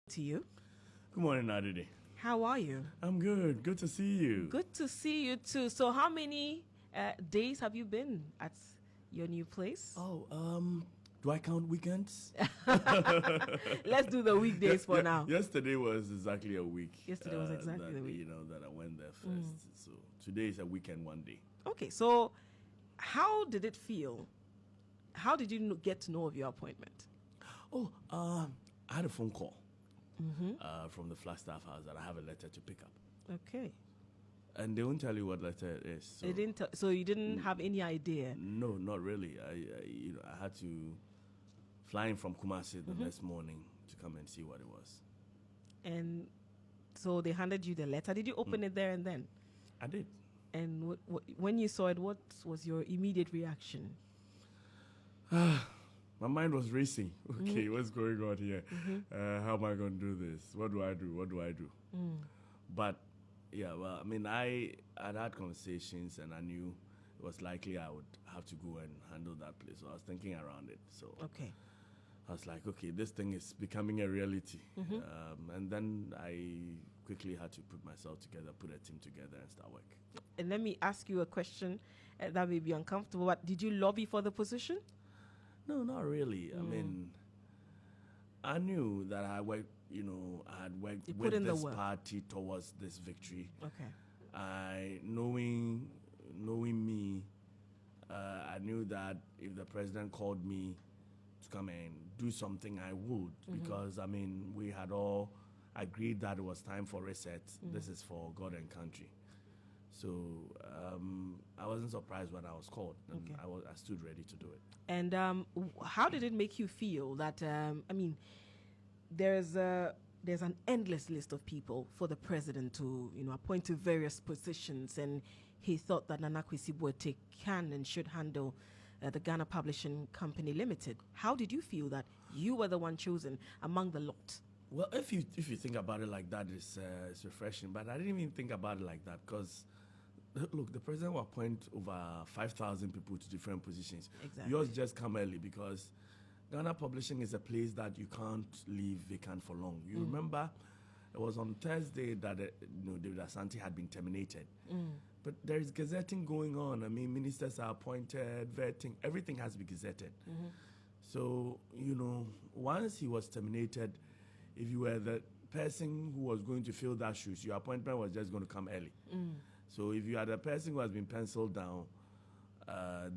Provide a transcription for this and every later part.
To you. Good morning, Adede. How are you? I'm good. Good to see you. Good to see you too. So how many days have you been at your new place? Do I count weekends? Let's do the weekdays for now. Yesterday was exactly a week. Yesterday was exactly the week. That I went there first. So today is a weekend, one day. Okay, so how did it feel? How did you get to know of your appointment? I had a phone call from the Flagstaff House that I have a letter to pick up. Okay. And they won't tell you what letter it is. So They didn't. So you didn't have any idea. No, not really. I had to fly in from Kumasi the next morning to come and see what it was. And so they handed you the letter. Did you open it there and then? I did. And when you saw it, what was your immediate reaction? My mind was racing. Okay, what's going on here? How am I going to do this? What do I do? But, yeah, well, I mean, I had conversations and I knew it was likely I would have to go and handle that place. So I was thinking around it. So Okay. I was like, okay, this thing is becoming a reality. And then I quickly had to put myself together, put a team together and start work. And let me ask you a question that may be uncomfortable, but did you lobby for the position? No, not really. I mean, I knew that I worked, I had worked with this party towards this victory. Okay. Knowing me, I knew that if the president called me to come and do something, I would. Because, I mean, we had all agreed that it was time for reset. This is for God and country. So I wasn't surprised when I was called, and I stood ready to do it. And how did it make you feel that, there's an endless list of people for the president to, appoint to various positions, and he thought that Nana Kwesi Boatey can and should handle the Ghana Publishing Company Limited. How did you feel that you were the one chosen among the lot? Well, if you think about it like that, it's refreshing. But I didn't even think about it like that because, look, the president will appoint over 5,000 people to different positions. Exactly. Yours just come early because Ghana Publishing is a place that you can't leave vacant for long. You remember, it was on Thursday that David Asante had been terminated. But there is gazetting going on. I mean, ministers are appointed, vetting, everything has to be gazetted. So, once he was terminated, if you were the person who was going to fill that shoes, your appointment was just going to come early. So if you are the person who has been penciled down,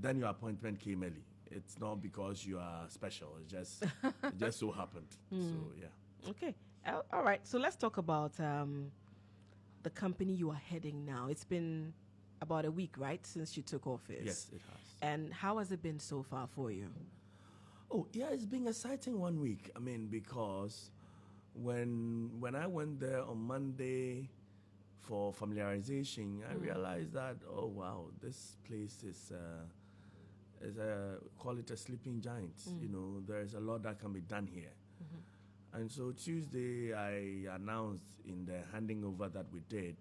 then your appointment came early. It's not because you are special. It just so happened. So, yeah. Okay. All right. So let's talk about the company you are heading now. It's been about a week, right, since you took office? Yes, it has. And how has it been so far for you? Oh, yeah, it's been exciting 1 week. I mean, because when I went there on Monday for familiarization, I realized that, oh, wow, this place is call it a sleeping giant. There's a lot that can be done here. And so Tuesday, I announced in the handing over that we did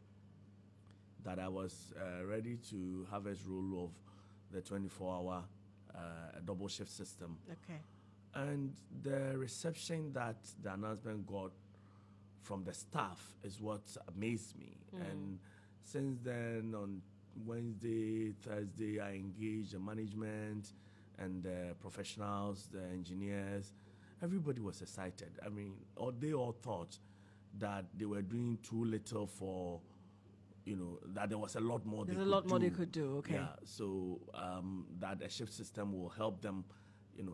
that I was ready to harvest role of the 24-hour double shift system. Okay. And the reception that the announcement got from the staff is what amazed me. And since then, on Wednesday, Thursday, I engaged the management and the professionals, the engineers. Everybody was excited. I mean, they all thought that they were doing too little for, that there was a lot more There's a lot more they could do, okay. Yeah, so that a shift system will help them,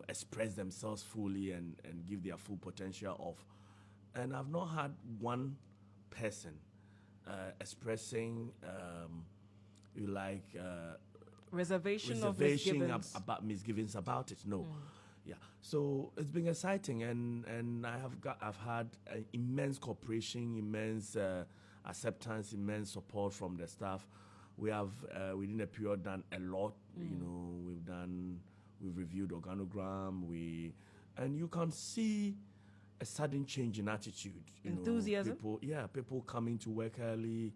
express themselves fully and give their full potential off. And I've not had one person expressing, reservation about misgivings about it. No. Yeah, so it's been exciting, and I've had immense cooperation, immense acceptance, immense support from the staff. We have within a period done a lot. We've reviewed organogram. And you can see a sudden change in attitude. Enthusiasm. People coming to work early.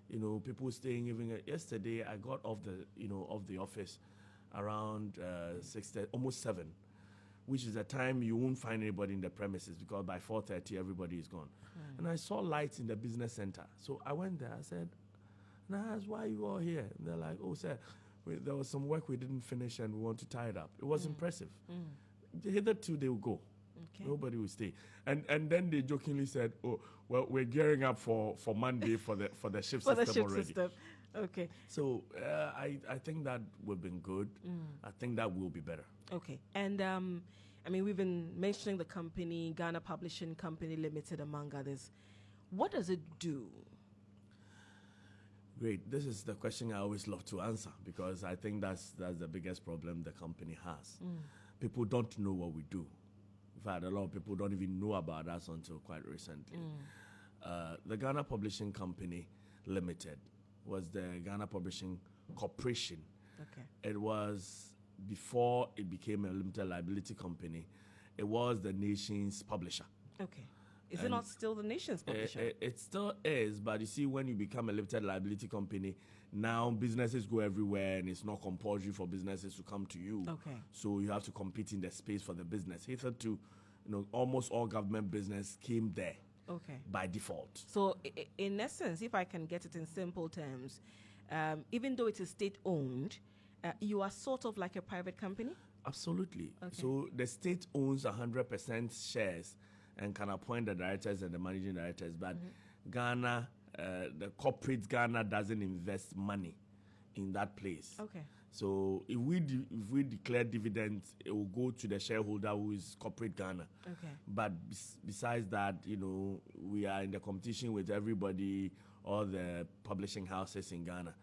People staying even yesterday. I got off the office around 6:30, almost 7. which is a time you won't find anybody in the premises because by 4:30 everybody is gone. And I saw lights in the business center. So I went there. I said, Nahas, why are you all here? And they're like, oh, sir, there was some work we didn't finish and we want to tie it up. It was impressive. Hitherto, they will go. Okay. Nobody will stay. And then they jokingly said, oh, well, we're gearing up for Monday for the shift For system the shift already. system. Okay. So I think that we've been good. I think that will be better. Okay. And I mean, we've been mentioning the company, Ghana Publishing Company Limited, among others. What does it do? Great. This is the question I always love to answer because I think that's the biggest problem the company has. People don't know what we do. In fact, a lot of people don't even know about us until quite recently. The Ghana Publishing Company Limited was the Ghana Publishing Corporation. Okay. It was, before it became a limited liability company, it was the nation's publisher. Okay. Is it not still the nation's publisher? It still is, but you see, when you become a limited liability company, now businesses go everywhere and it's not compulsory for businesses to come to you. Okay. So you have to compete in the space for the business. Hitherto, almost all government business came there. Okay. By default. So, in essence, if I can get it in simple terms, even though it is state-owned, you are sort of like a private company? Absolutely. Okay. So the state owns 100% shares and can appoint the directors and the managing directors, but Ghana, the corporate Ghana doesn't invest money in that place. Okay. So if we declare dividends, it will go to the shareholder who is corporate Ghana. Okay. But besides that, we are in the competition with everybody, all the publishing houses in Ghana.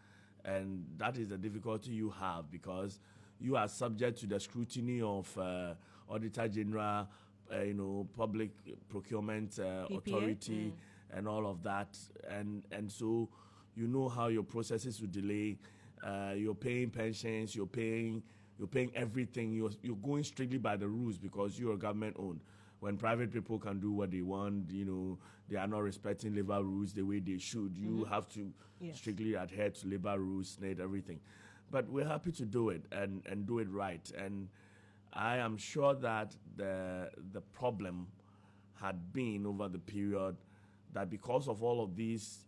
And that is the difficulty you have because you are subject to the scrutiny of Auditor General, Public Procurement Authority, and all of that. And so you know how your processes will delay. You're paying pensions, you're paying everything. You're going strictly by the rules because you're government owned. When private people can do what they want, they are not respecting labor rules the way they should. You have to strictly adhere to labor rules, SNAID, everything. But we're happy to do it and do it right. And I am sure that the problem had been over the period that because of all of these,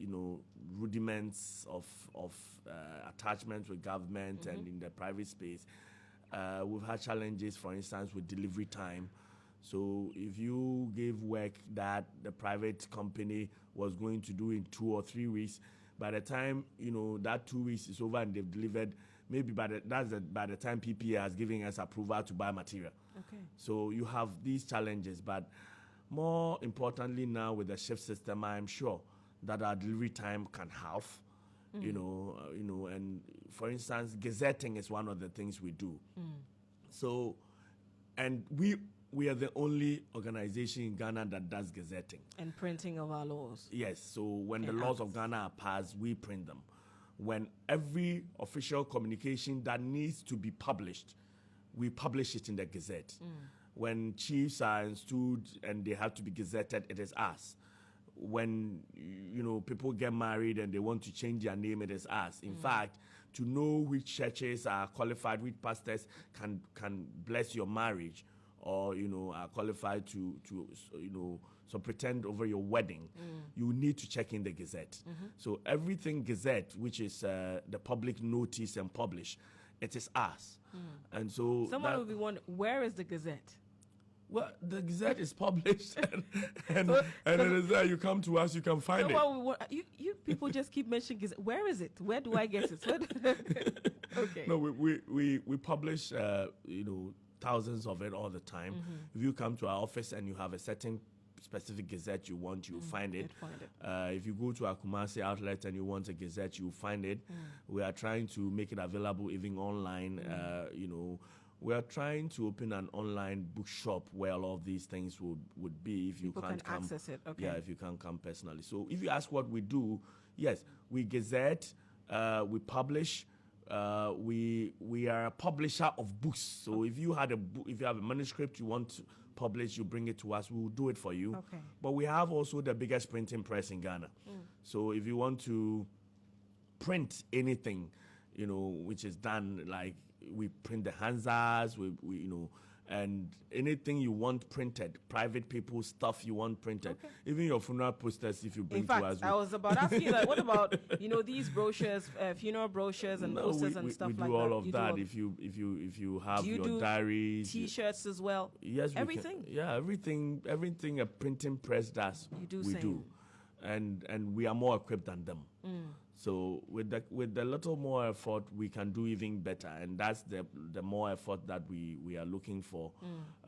rudiments of attachment with government and in the private space, we've had challenges, for instance, with delivery time. So if you give work that the private company was going to do in 2 or 3 weeks, by the time, that 2 weeks is over and they've delivered, maybe by the time PPA has given us approval to buy material. Okay. So you have these challenges, but more importantly now with the shift system, I'm sure that our delivery time can halve, and for instance, gazetting is one of the things we do. So, and we are the only organization in Ghana that does gazetting. And printing of our laws. Yes, so when the laws of Ghana are passed, we print them. When every official communication that needs to be published, we publish it in the Gazette. When chiefs are installed and they have to be gazetted, it is us. When people get married and they want to change their name, it is us. In fact, to know which churches are qualified, which pastors can bless your marriage, or are qualified to so pretend over your wedding, you need to check in the Gazette. So everything Gazette, which is the public notice and publish, it is us. And so someone will be wondering, where is the Gazette? Well, the Gazette is published, and it is there. You come to us, you can find it. You people just keep mentioning Gazette. Where is it? Where do I get it? Okay. No, we publish thousands of it all the time. If you come to our office and you have a certain specific Gazette you want, you'll find it. If you go to our Kumasi outlet and you want a Gazette, you'll find it. We are trying to make it available even online. We are trying to open an online bookshop where all of these things would be if you can't come. Access it. Okay. Yeah, if you can't come personally. So if you ask what we do, yes, we Gazette, we publish. We are a publisher of books. So if you have a manuscript you want to publish, you bring it to us, we will do it for you. Okay. But we have also the biggest printing press in Ghana. So if you want to print anything, which is done, like we print the Hansas, we And anything you want printed, private people's stuff you want printed, even your funeral posters, if you bring In fact, to us. I was about asking you that. What about these brochures, funeral brochures and posters and stuff we like do all that? of that. If you have your do diaries, T-shirts as well. yes, everything. Everything a printing press does. We do, and we are more equipped than them. So with a little more effort, we can do even better, and that's the more effort that we are looking for.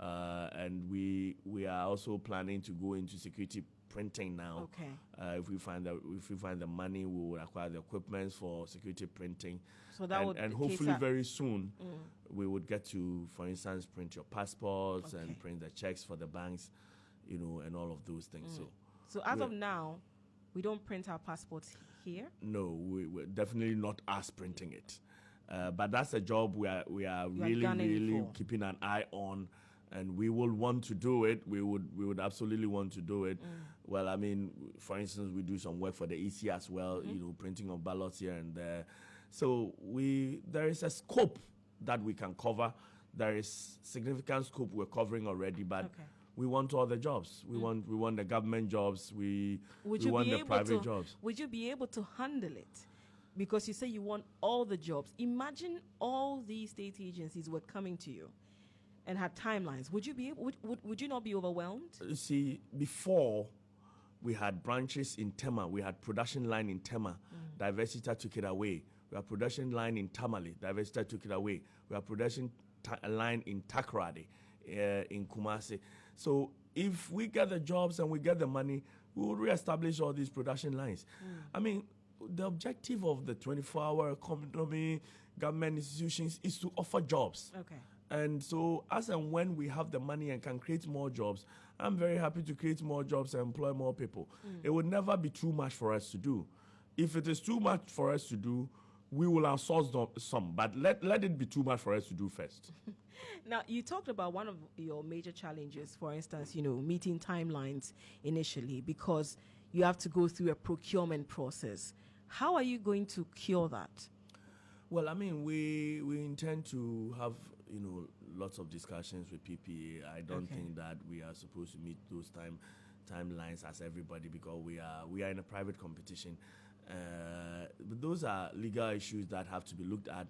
And we are also planning to go into security printing now. Okay. If we find the money, we will acquire the equipment for security printing. So that and hopefully very soon we would get to, for instance, print your passports and print the checks for the banks, and all of those things. So as of now, we don't print our passports here? No, we're definitely not us printing it. But that's a job we are really keeping an eye on, and we will want to do it. We would absolutely want to do it. Well, I mean, for instance, we do some work for the EC as well, printing of ballots here and there. So there is a scope that we can cover. There is significant scope we're covering already, but we want all the jobs. We want the government jobs. We want the private jobs. Would you be able to handle it? Because you say you want all the jobs. Imagine all these state agencies were coming to you and had timelines. Would you be able, would you not be overwhelmed? You see, before we had branches in Tema, we had production line in Tema. Diversity took it away. We have production line in Tamale. Diversity took it away. We have production line in Takoradi, in Kumasi. So if we get the jobs and we get the money, we will reestablish all these production lines. I mean, the objective of the 24-hour economy, government institutions, is to offer jobs. Okay. And so as and when we have the money and can create more jobs, I'm very happy to create more jobs and employ more people. It would never be too much for us to do. If it is too much for us to do, we will outsource some, but let it be too much for us to do first. Now, you talked about one of your major challenges, for instance, meeting timelines initially, because you have to go through a procurement process. How are you going to cure that? Well, I mean, we intend to have, lots of discussions with PPA. I don't think that we are supposed to meet those timelines as everybody, because we are in a private competition. But those are legal issues that have to be looked at.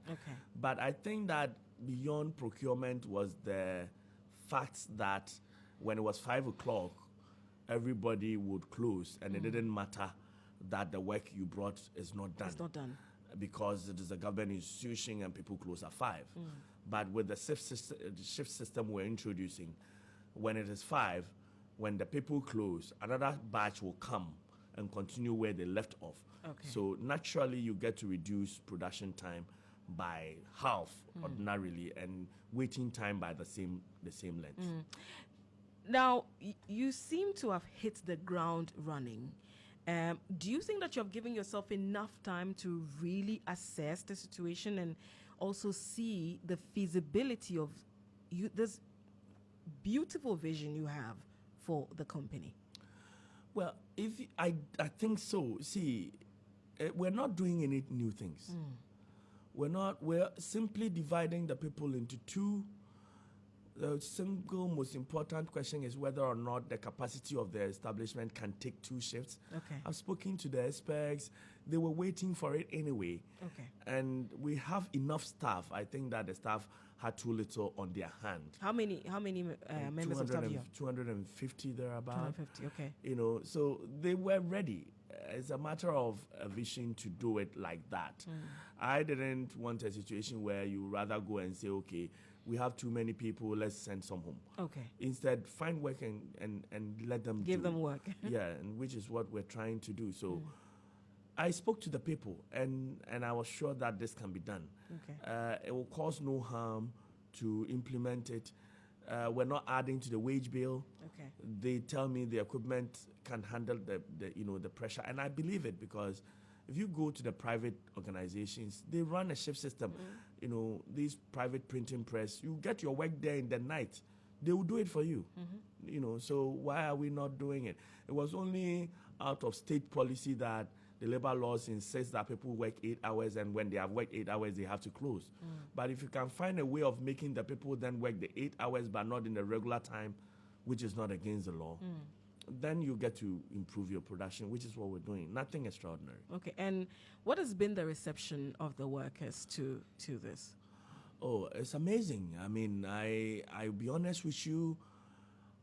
But I think that beyond procurement was the fact that when it was 5 o'clock, everybody would close, and it didn't matter that the work you brought is not done. It's not done. Because it is a government institution and people close at 5. But with the shift system we're introducing, when it is 5, when the people close, another batch will come and continue where they left off. So naturally, you get to reduce production time by half ordinarily, and waiting time by the same length. Now, you seem to have hit the ground running. Do you think that you have given yourself enough time to really assess the situation and also see the feasibility of this beautiful vision you have for the company? Well, I think so. See, we're not doing any new things. We're simply dividing the people into two. The single most important question is whether or not the capacity of the establishment can take 2 shifts. I've spoken to the experts. They were waiting for it anyway. And we have enough staff. I think that the staff had too little on their hand. How many members of staff you have? 250 thereabout. 250, so they were ready. It's a matter of a vision to do it like that. I didn't want a situation where you rather go and say, okay, we have too many people, let's send some home. Instead, find work and let them give them work. And which is what we're trying to do. So I spoke to the people, and I was sure that this can be done. It will cause no harm to implement it. We're not adding to the wage bill. They tell me the equipment can handle the pressure, and I believe it, because if you go to the private organizations, they run a shift system. These private printing press, you get your work there in the night. They will do it for you. So why are we not doing it? It was only out of state policy that the labor laws insist that people work 8 hours, and when they have worked 8 hours, they have to close. But if you can find a way of making the people then work the 8 hours but not in the regular time, which is not against the law, then you get to improve your production, which is what we're doing. Nothing extraordinary. Okay, and what has been the reception of the workers to this? Oh, it's amazing. I mean, I'll be honest with you,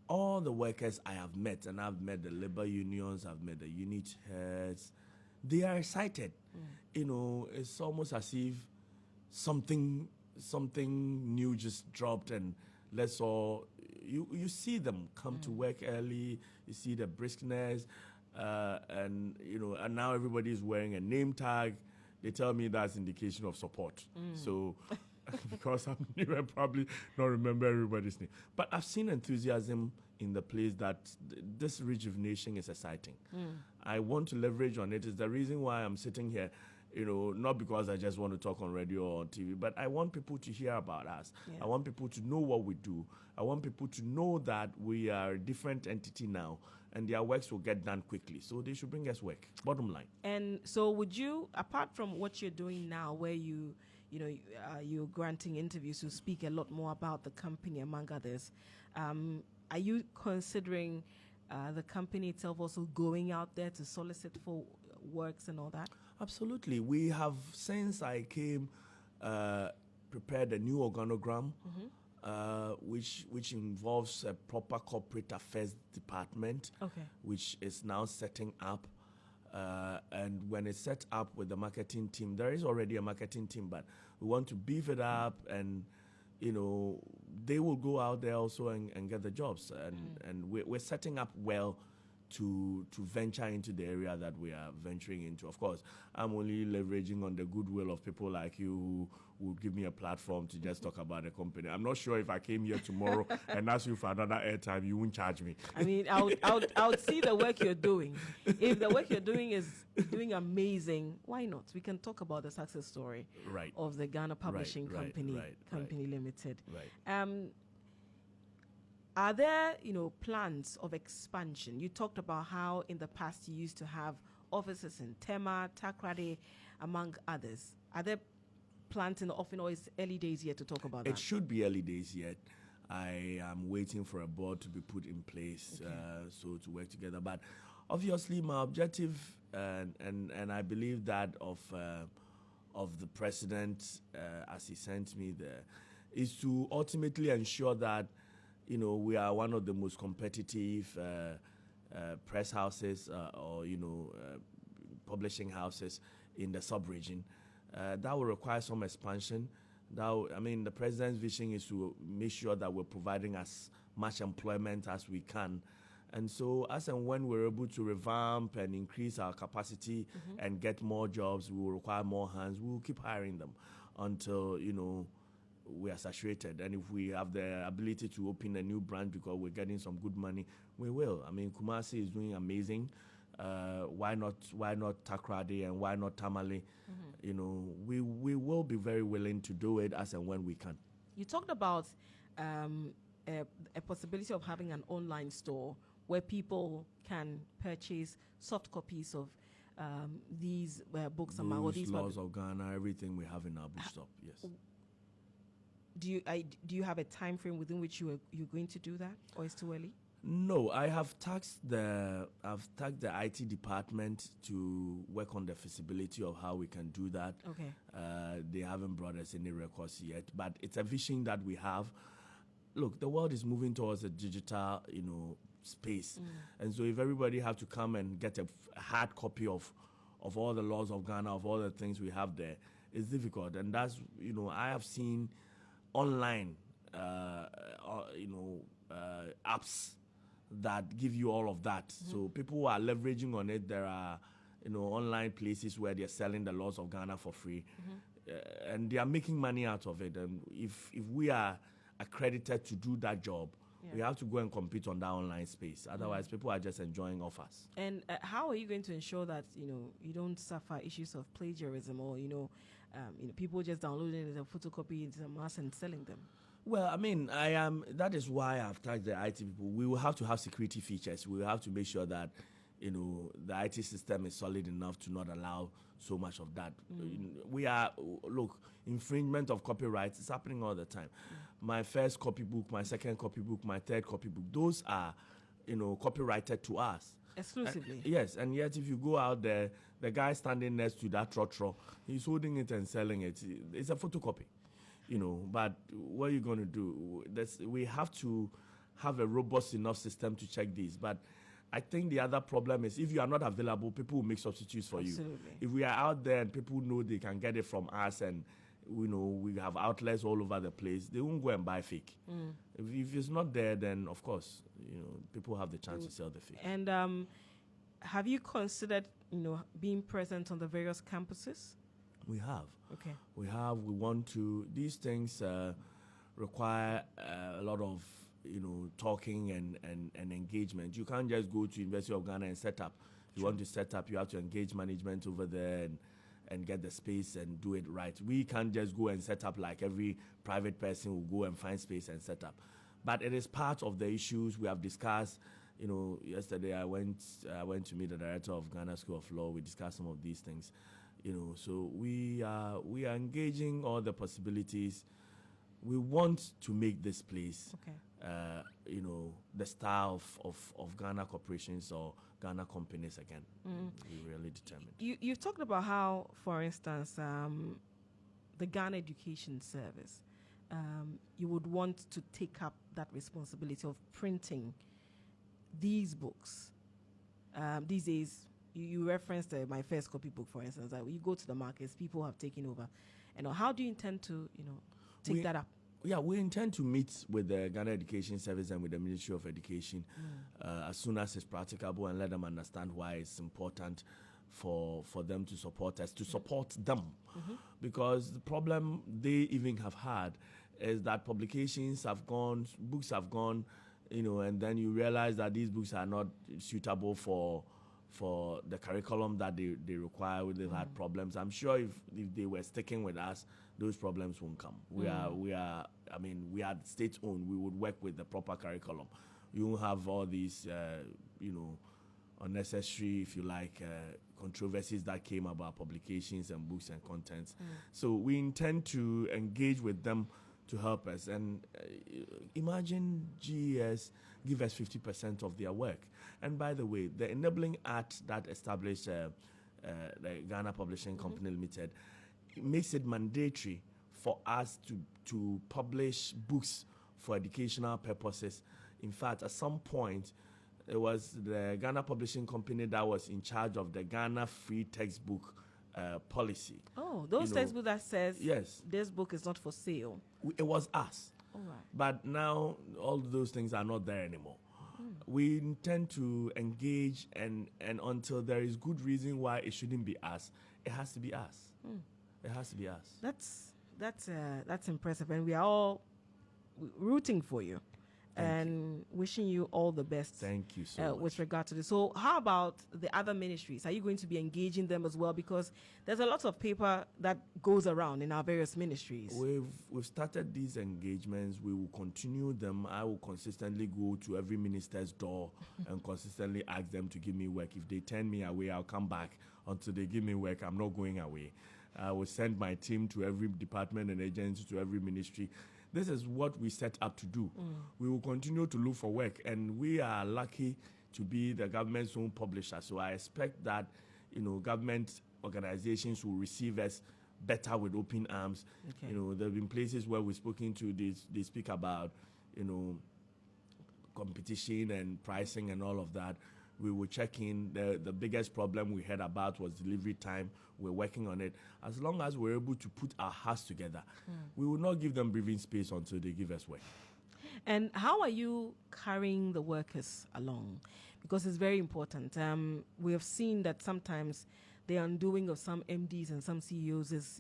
all the workers I have met, and I've met the labor unions, I've met the unit heads, they are excited. You know, it's almost as if something new just dropped, and let's all, you see them come to work early, you see the briskness, and you know, and now everybody is wearing a name tag. They tell me that's indication of support. So because I'm new, I probably not remember everybody's name. But I've seen enthusiasm in the place that this rejuvenation is exciting. I want to leverage on it. It's the reason why I'm sitting here, you know, not because I just want to talk on radio or on TV, but I want people to hear about us. I want people to know what we do. I want people to know that we are a different entity now, and their works will get done quickly. So they should bring us work, bottom line. And so would you, apart from what you're doing now, where you're granting interviews to speak a lot more about the company, among others, are you considering the company itself also going out there to solicit for works and all that? Absolutely. We have, since I came, prepared a new organogram, which involves a proper corporate affairs department, which is now setting up. And when it's set up with the marketing team, there is already a marketing team, but we want to beef it up, and you know, they will go out there also and get the jobs. And we're setting up well to venture into the area that we are venturing into. Of course, I'm only leveraging on the goodwill of people like you who would give me a platform to just talk about the company. I'm not sure if I came here tomorrow and asked you for another airtime, you wouldn't charge me. I mean, I would see the work you're doing. If the work you're doing is doing amazing, why not? We can talk about the success story of the Ghana Publishing Company Limited. Are there, plans of expansion? You talked about how in the past you used to have offices in Tema, Takrady, among others. Are there plans in the offing, or is it early days yet to talk about that? It should be early days yet. I am waiting for a board to be put in place, so to work together. But obviously, my objective, and I believe that of the president, as he sent me there, is to ultimately ensure that we are one of the most competitive press houses or publishing houses in the sub-region. That will require some expansion. The president's vision is to make sure that we're providing as much employment as we can. And so as and when we're able to revamp and increase our capacity and get more jobs, we will require more hands. We will keep hiring them until, we are saturated. And if we have the ability to open a new branch because we're getting some good money, we will. Kumasi is doing amazing. Why not Takrady, and why not Tamale? We will be very willing to do it as and when we can. You talked about a possibility of having an online store where people can purchase soft copies of these books and these Laws of Ghana, everything we have in our bookshop. Yes. Do you have a time frame within which you're going to do that, or it's too early? No, I have tasked the IT department to work on the feasibility of how we can do that. Okay. They haven't brought us any records yet, but it's a vision that we have. Look, the world is moving towards a digital, space, and so if everybody have to come and get a hard copy of all the laws of Ghana, of all the things we have there, it's difficult. And that's I have seen online, apps that give you all of that. So people are leveraging on it. There are, online places where they're selling the laws of Ghana for free, and they are making money out of it. And if we are accredited to do that job, we have to go and compete on that online space. Otherwise, people are just enjoying offers. And how are you going to ensure that you don't suffer issues of plagiarism, or people just downloading it and photocopying it in mass and selling them? Well, that is why I've tagged the IT people. We will have to have security features. We will have to make sure that, the IT system is solid enough to not allow so much of that. We are, look, infringement of copyrights is happening all the time. My first copybook, my second copybook, my third copybook, those are, copyrighted to us. Exclusively. Yes, and yet if you go out there, the guy standing next to that trotro, he's holding it and selling it. It's a photocopy, but what are you going to do? We have to have a robust enough system to check these. But I think the other problem is if you are not available, people will make substitutes for you. If we are out there and people know they can get it from us and we have outlets all over the place, they won't go and buy fake. If it's not there, then of course, people have the chance to sell the fake. And have you considered, being present on the various campuses? We have. Okay. We have. We want to. These things require a lot of talking and engagement. You can't just go to University of Ghana and set up. You want to set up, you have to engage management over there and get the space and do it right. We can't just go and set up like every private person will go and find space and set up. But it is part of the issues we have discussed. Yesterday I went to meet the director of Ghana School of Law. We discussed some of these things. So we are engaging all the possibilities. We want to make this place, the Starr of Ghana corporations or Ghana companies again. We're really determined. You've talked about how, for instance, the Ghana Education Service, you would want to take up that responsibility of printing these books. These days, you referenced my first copy book, for instance. You go to the markets, people have taken over. And how do you intend to, take that up? Yeah, we intend to meet with the Ghana Education Service and with the Ministry of Education as soon as it's practicable and let them understand why it's important for them to support us, to support them. Because the problem they even have had is that publications have gone, books have gone, and then you realize that these books are not suitable for the curriculum that they require. They've had problems. I'm sure if they were sticking with us, those problems won't come. We are state-owned. We would work with the proper curriculum. You won't have all these, unnecessary, if you like, controversies that came about publications and books and contents. So we intend to engage with them to help us. And imagine GES give us 50% of their work. And by the way, the Enabling Act that established the Ghana Publishing Company Limited, it makes it mandatory for us to publish books for educational purposes. In fact, at some point, it was the Ghana Publishing Company that was in charge of the Ghana Free Textbook policy. Oh, those textbooks that says yes, this book is not for sale. It was us. All right. But now all those things are not there anymore. We intend to engage, and until there is good reason why it shouldn't be us, it has to be us. It has to be us. That's impressive, and we are all rooting for you. And wishing you all the best. Thank you so much. With regard to this. So how about the other ministries? Are you going to be engaging them as well? Because there's a lot of paper that goes around in our various ministries. We've started these engagements. We will continue them. I will consistently go to every minister's door and consistently ask them to give me work. If they turn me away, I'll come back. Until they give me work, I'm not going away. I will send my team to every department and agency, to every ministry. This is what we set up to do. We will continue to look for work, and we are lucky to be the government's own publisher. So I expect that, government organizations will receive us better with open arms. Okay. There have been places where we've spoken to, they speak about, competition and pricing and all of that. We will check in. The biggest problem we heard about was delivery time. We're working on it. As long as we're able to put our hearts together, we will not give them breathing space until they give us work. And how are you carrying the workers along? Because it's very important. We have seen that sometimes the undoing of some MDs and some CEOs is,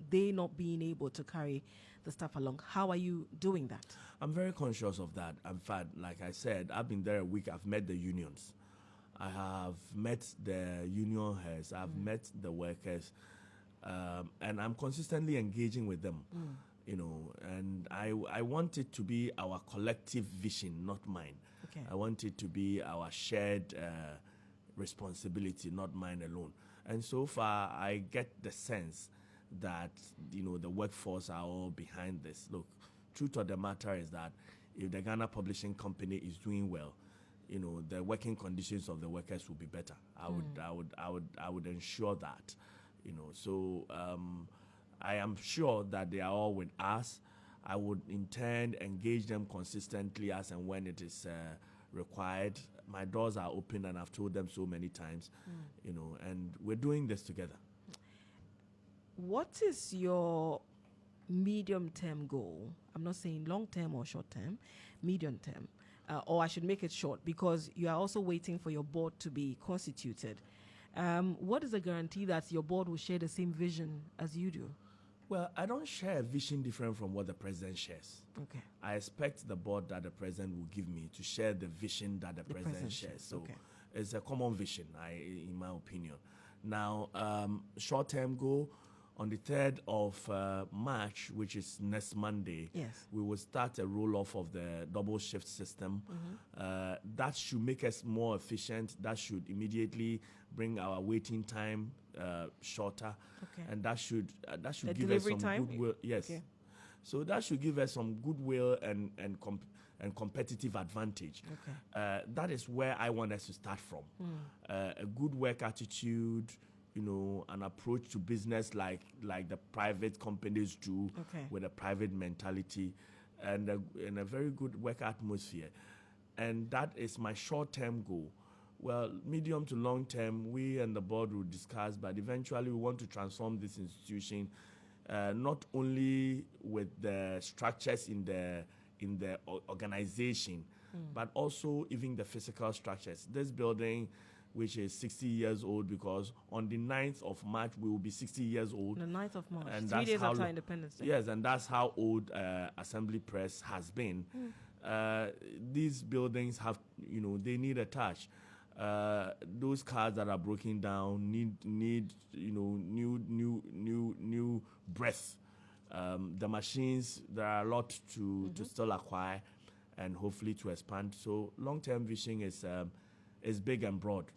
they not being able to carry the staff along. How are you doing that? I'm very conscious of that. In fact, like I said, I've been there a week. I've met the unions. I have met the union heads. I've met the workers. And I'm consistently engaging with them, and I want it to be our collective vision, not mine. Okay. I want it to be our shared responsibility, not mine alone. And so far, I get the sense that, the workforce are all behind this. Look, truth of the matter is that if the Ghana Publishing Company is doing well, the working conditions of the workers will be better. I would ensure that, So I am sure that they are all with us. I would intend engage them consistently as and when it is required. My doors are open, and I've told them so many times, and we're doing this together. What is your medium-term goal? I'm not saying long-term or short-term, medium-term. Or I should make it short, because you are also waiting for your board to be constituted. What is the guarantee that your board will share the same vision as you do? Well, I don't share a vision different from what the president shares. Okay. I expect the board that the president will give me to share the vision that the president shares. So it's a common vision, in my opinion. Now, short-term goal, on the 3rd of March, which is next Monday, yes, we will start a roll-off of the double shift system. That should make us more efficient. That should immediately bring our waiting time shorter, and that should give us some goodwill. Yes, so that should give us some goodwill and competitive advantage. That is where I want us to start from. A good work attitude, an approach to business like the private companies do, with a private mentality, and a very good work atmosphere. And that is my short-term goal. Well, medium to long-term, we and the board will discuss, but eventually we want to transform this institution, not only with the structures in the organization, but also even the physical structures. This building, which is 60 years old, because on the 9th of March, we will be 60 years old. The 9th of March, and 3 days after Independence Day. Yes, and that's how old Assembly Press has been. These buildings have, they need a touch. Those cars that are broken down need new breath. The machines, there are a lot to still acquire and hopefully to expand. So long-term vision is big and broad.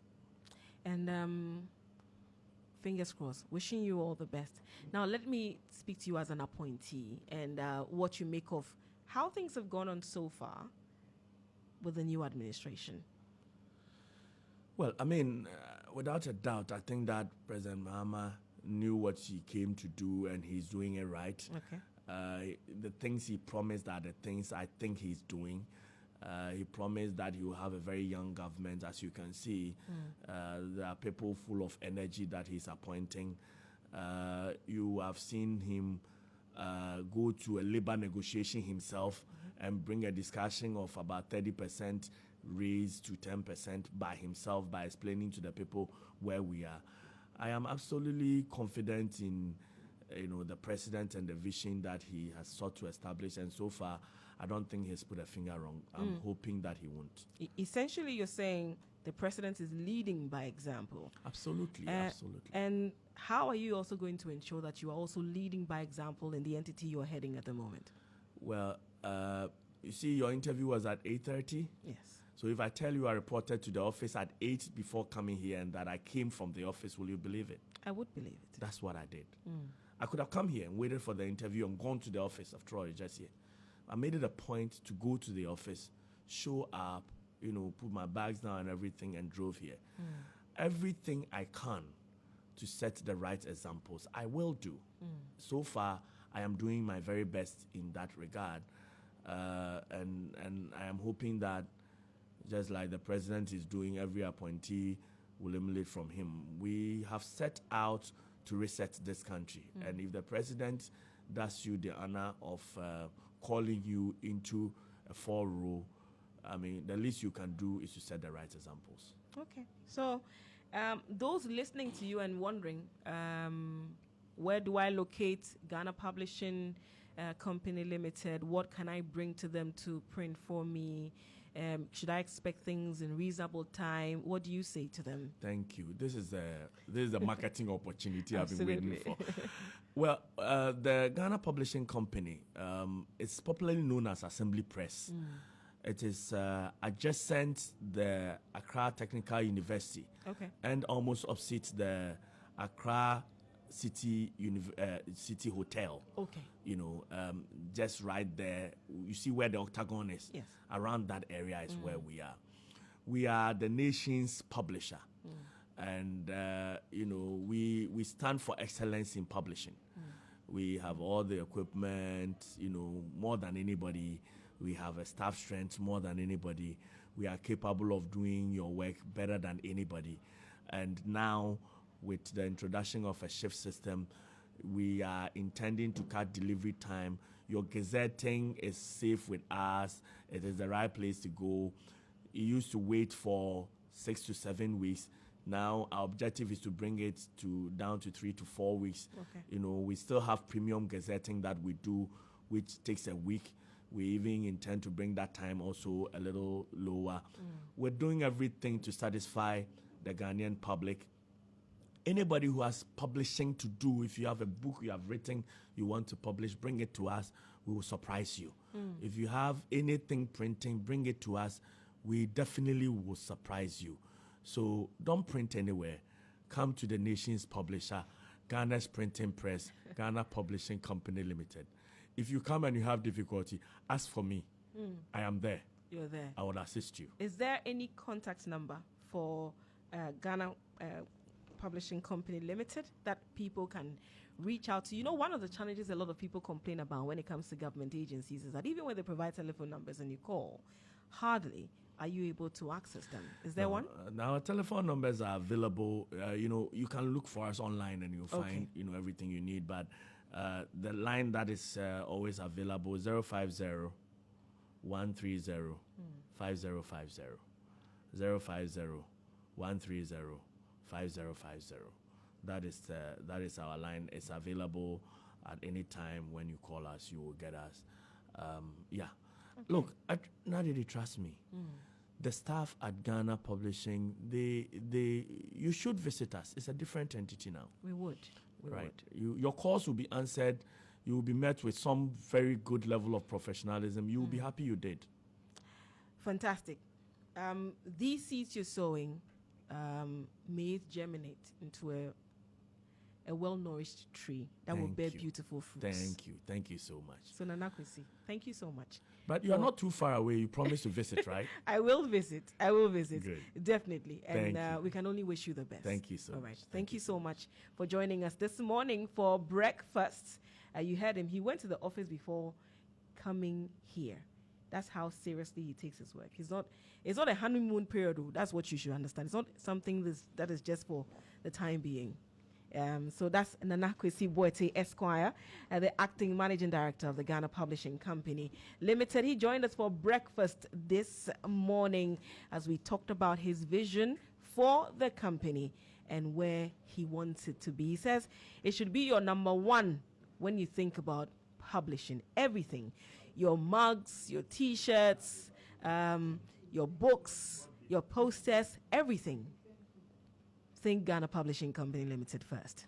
And fingers crossed, wishing you all the best. Now, let me speak to you as an appointee and what you make of how things have gone on so far with the new administration. Well, I mean, without a doubt, I think that President Mahama knew what he came to do, and he's doing it right. The things he promised are the things I think he's doing. He promised that he will have a very young government. As you can see, there are people full of energy that he's appointing. You have seen him go to a labor negotiation himself and bring a discussion of about 30% raise to 10% by himself, by explaining to the people where we are. I am absolutely confident in the president and the vision that he has sought to establish, and so far I don't think he's put a finger wrong. I'm hoping that he won't. Essentially, you're saying the president is leading by example. Absolutely, absolutely. And how are you also going to ensure that you are also leading by example in the entity you're heading at the moment? Well, you see, your interview was at 8:30? Yes. So if I tell you I reported to the office at 8 before coming here and that I came from the office, will you believe it? I would believe it. That's what I did. I could have come here and waited for the interview and gone to the office. After all, it's just here. I made it a point to go to the office, show up, put my bags down and everything, and drove here. Everything I can to set the right examples, I will do. So far, I am doing my very best in that regard. And I am hoping that just like the president is doing, every appointee will emulate from him. We have set out to reset this country. And if the president does you the honor of calling you into a 4-row, I mean, the least you can do is to set the right examples. Okay. So those listening to you and wondering, where do I locate Ghana Publishing Company Limited? What can I bring to them to print for me? Should I expect things in reasonable time? What do you say to them? Thank you. This is a marketing opportunity I've been waiting for. Well, the Ghana Publishing Company is popularly known as Assembly Press. It is adjacent the Accra Technical University. Okay. And almost opposite the Accra City City Hotel. Okay. You know, just right there. You see where the Octagon is? Yes. Around that area is where we are. We are the nation's publisher. And, you know, we stand for excellence in publishing. We have all the equipment, you know, more than anybody. We have a staff strength more than anybody. We are capable of doing your work better than anybody. And now, with the introduction of a shift system, we are intending to cut delivery time. Your gazetting is safe with us. It is the right place to go. You used to wait for 6 to 7 weeks. Now our objective is to bring it down to 3 to 4 weeks. Okay. You know, we still have premium gazetting that we do, which takes a week. We even intend to bring that time also a little lower. We're doing everything to satisfy the Ghanaian public. Anybody who has publishing to do, if you have a book you have written, you want to publish, bring it to us. We will surprise you. If you have anything printing, bring it to us. We definitely will surprise you. So don't print anywhere. Come to the nation's publisher, Ghana's Printing Press, Ghana Publishing Company Limited. If you come and you have difficulty, ask for me. I am there. You're there. I will assist you. Is there any contact number for Ghana Publishing Company Limited that people can reach out to? You know, one of the challenges a lot of people complain about when it comes to government agencies is that even when they provide telephone numbers and you call, hardly are you able to access them. Is there one? Now, our telephone numbers are available. You know, you can look for us online and you'll find, you know, everything you need. But the line that is always available is 050 130 5050. 050 130 5050. That is our line. It's available at any time. When you call us, you will get us. Yeah. Okay. Look, now that you trust me, the staff at Ghana Publishing, you should visit us. It's a different entity now. We would. Your calls will be answered. You will be met with some very good level of professionalism. You will be happy you did. Fantastic. These seeds you're sowing may germinate into a well-nourished tree that will bear beautiful fruits. Thank you so much. So Nana Kwesi, thank you so much. But you are not too far away. You promised to visit, right? I will visit. Good. Definitely. And we can only wish you the best. Thank you so much. All right. Thank you so much for joining us this morning for breakfast. You heard him. He went to the office before coming here. That's how seriously he takes his work. It's not a honeymoon period. That's what you should understand. It's not something that is just for the time being. So that's Nana Kwesi Boatey, Esquire, the acting managing director of the Ghana Publishing Company Limited. He joined us for breakfast this morning as we talked about his vision for the company and where he wants it to be. He says it should be your number one when you think about publishing everything. Your mugs, your T-shirts, your books, your posters, everything. Think Ghana Publishing Company Limited first.